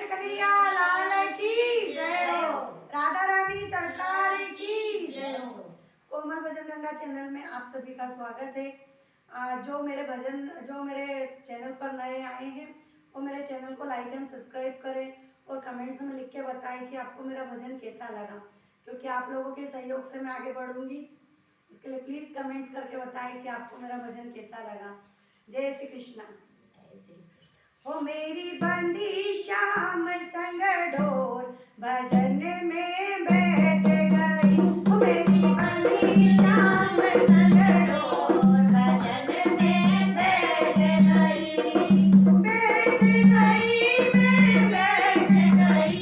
कन्हैया लाल की जय हो। राधा रानी सरकार की जय हो। कोमल भजन गंगा चैनल में आप सभी का स्वागत है। जो मेरे चैनल पर नए आए हैं वो मेरे चैनल को लाइक एंड सब्सक्राइब करें और कमेंट्स में लिख के बताएं कि आपको मेरा भजन कैसा लगा, क्योंकि आप लोगों के सहयोग से मैं आगे बढ़ूंगी। इसके लिए प्लीज कमेंट्स करके बताएं कि आपको मेरा भजन कैसा लगा। जय श्री कृष्णा। ओ मेरी बंदी श्याम संग डोर भजन में बैठ गई। ओ मेरी बंदी श्याम संग डोर भजन में बैठ गई। बैठ गई मैं बैठ गई,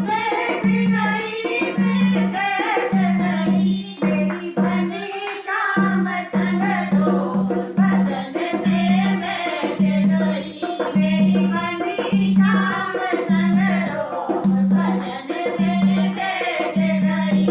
बैठ गई मैं बैठ गई। मेरी बंदी श्याम संग डोर भजन में बैठ गई। मेरी बंदी श्याम संग डोर भजन में बैठ गई।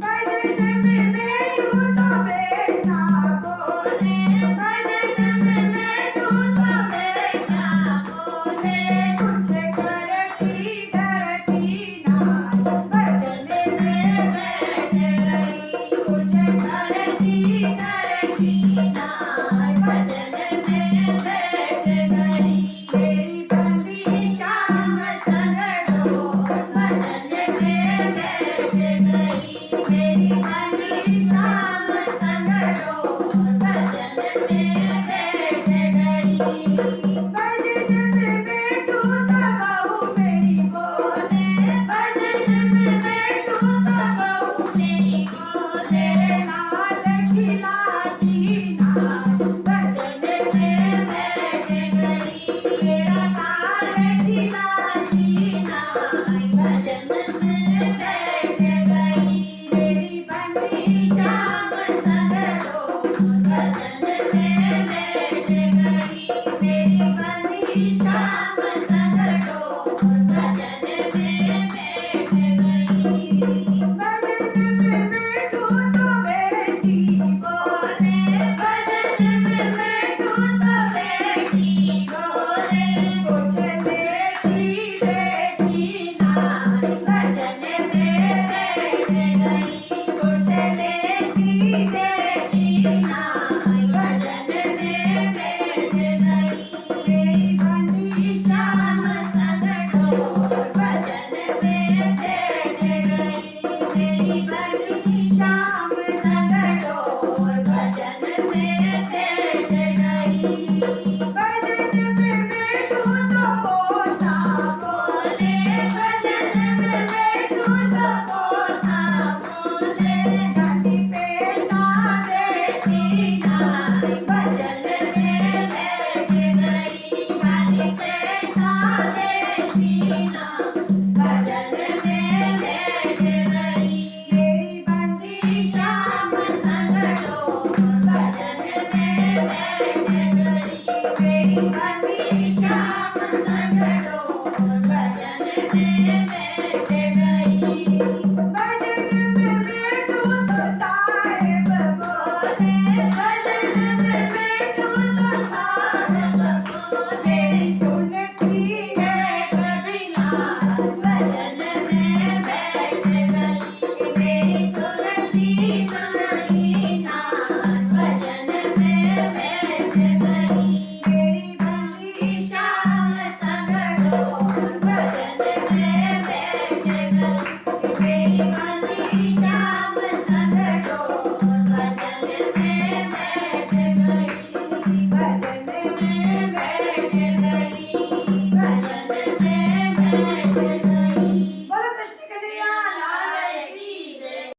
भजन में बैठूं तो बेटा बोले, भजन में बैठूं तो बेटा बोले। कुछ करती डरती नाय भजन में बैठ गई। कुछ करती डरती नाय भजन में बैठ गई। मेरी बंदी श्याम संग डोर भजन में बैठ गई। मेरी बंदी श्याम संग डोर भजन में बैठ गई।